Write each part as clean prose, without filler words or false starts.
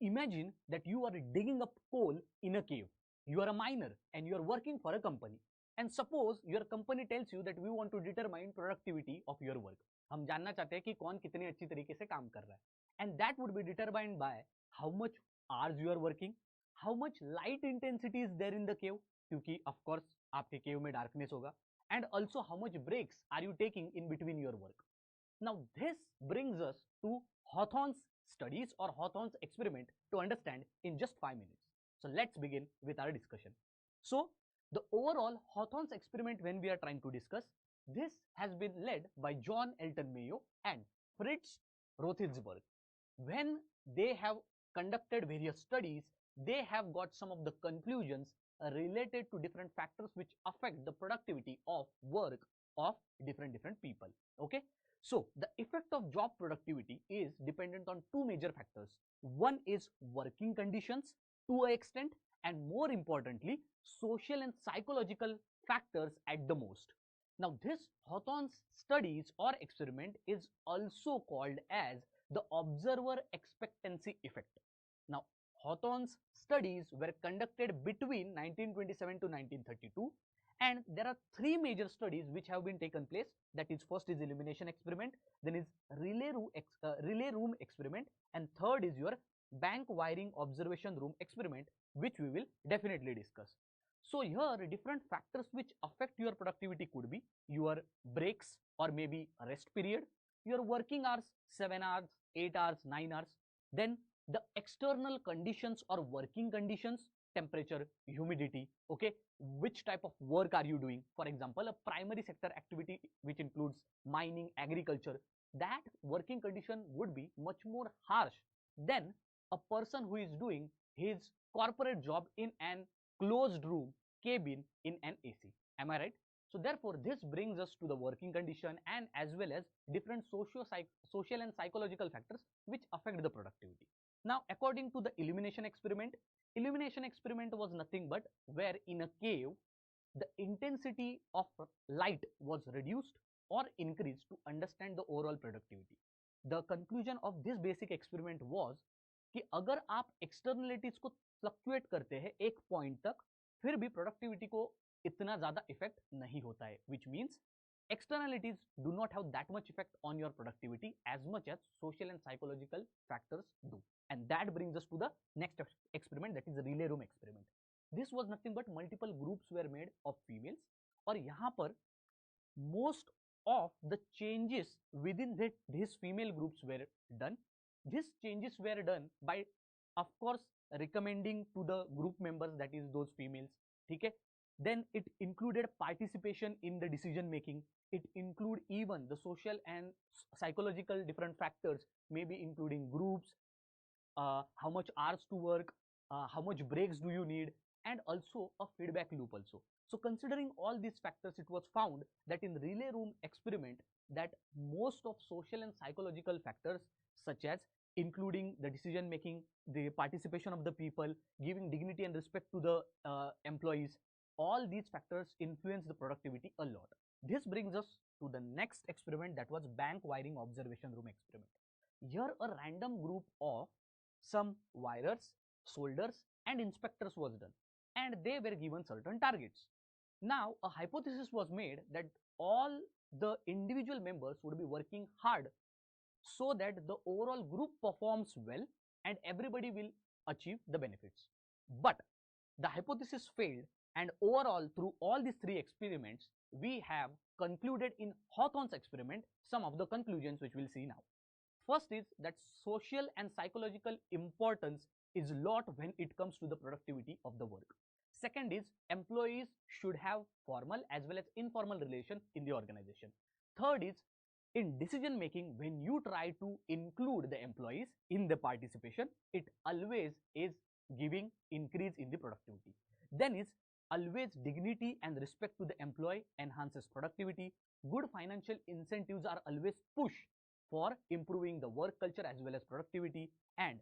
Imagine that you are digging up coal in a cave. You are a miner and you are working for a company. And suppose your company tells you that we want to determine productivity of your work. हम जानना चाहते हैं कि कौन कितनी अच्छी तरीके से काम कर रहा है. And that would be determined by how much hours you are working, how much light intensity is there in the cave, क्योंकि of course आपके cave में darkness होगा, and also how much breaks are you taking in between your work. Now this brings us to Hawthorne's studies or Hawthorne's experiment to understand in just 5 minutes. So let's begin with our discussion. So the overall Hawthorne's experiment, when we are trying to discuss, this has been led by John Elton Mayo and Fritz Rothschild. When they have conducted various studies, they have got some of the conclusions related to different factors which affect the productivity of work of different people. Okay, so the effect of job productivity is dependent on two major factors. One is working conditions to an extent, and more importantly, social and psychological factors at the most. Now this Hawthorne's studies or experiment is also called as the observer expectancy effect. Now Hawthorne's studies were conducted between 1927 to 1932, and there are three major studies which have been taken place. That is, first is elimination experiment, then is relay room experiment, and third is your bank wiring observation room experiment, which we will definitely discuss. So here different factors which affect your productivity could be your breaks or maybe rest period, your working hours 7 hours, 8 hours, 9 hours, then the external conditions or working conditions, temperature, humidity, okay, which type of work are you doing. For example, a primary sector activity which includes mining, agriculture, that working condition would be much more harsh than a person who is doing his corporate job in an closed room cabin in an AC. Am I right? So therefore this brings us to the working condition and as well as different social and psychological factors which affect the productivity. Now according to the elimination experiment was nothing but where in a cave the intensity of light was reduced or increased to understand the overall productivity. The conclusion of this basic experiment was कि अगर आप externalities को fluctuate करते हैं एक point तक, फिर भी प्रोडक्टिविटी को इतना ज्यादा इफेक्ट नहीं होता है, which means externalities do not have that much effect on your productivity as much as social and psychological factors do. And that brings us to the next experiment, that is the relay room experiment. This was nothing but multiple groups were made of females, और यहाँ पर most of the changes within these female groups were done. These changes were done by, of course, recommending to the group members, that is those females. Okay, then it included participation in the decision making. It include even the social and psychological different factors, maybe including groups, how much hours to work, how much breaks do you need, and also a feedback loop also. So considering all these factors, it was found that in relay room experiment that most of social and psychological factors such as including the decision making, the participation of the people, giving dignity and respect to the employees, all these factors influence the productivity a lot. This brings us to the next experiment, that was bank wiring observation room experiment. Here a random group of some wirers, solders and inspectors was done, and they were given certain targets. Now a hypothesis was made that all the individual members would be working hard so that the overall group performs well and everybody will achieve the benefits. But the hypothesis failed, and overall through all these three experiments we have concluded in Hawthorne's experiment some of the conclusions which we'll see now. First is that social and psychological importance is lot when it comes to the productivity of the work. Second is employees should have formal as well as informal relation in the organization. Third is in decision making, when you try to include the employees in the participation, it always is giving increase in the productivity. Then is always dignity and respect to the employee enhances productivity. Good financial incentives are always push for improving the work culture as well as productivity, and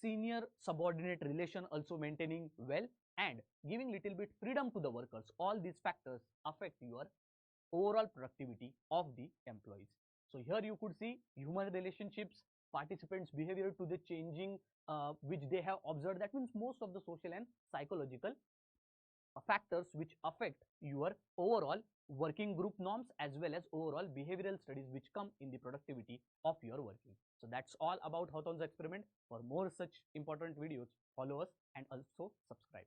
senior subordinate relation also maintaining well and giving little bit freedom to the workers. All these factors affect your overall productivity of the employees. So here you could see human relationships, participants' behavior to the changing which they have observed. That means most of the social and psychological factors which affect your overall working group norms as well as overall behavioral studies which come in the productivity of your working. So that's all about Hawthorne's experiment. For more such important videos, follow us and also subscribe.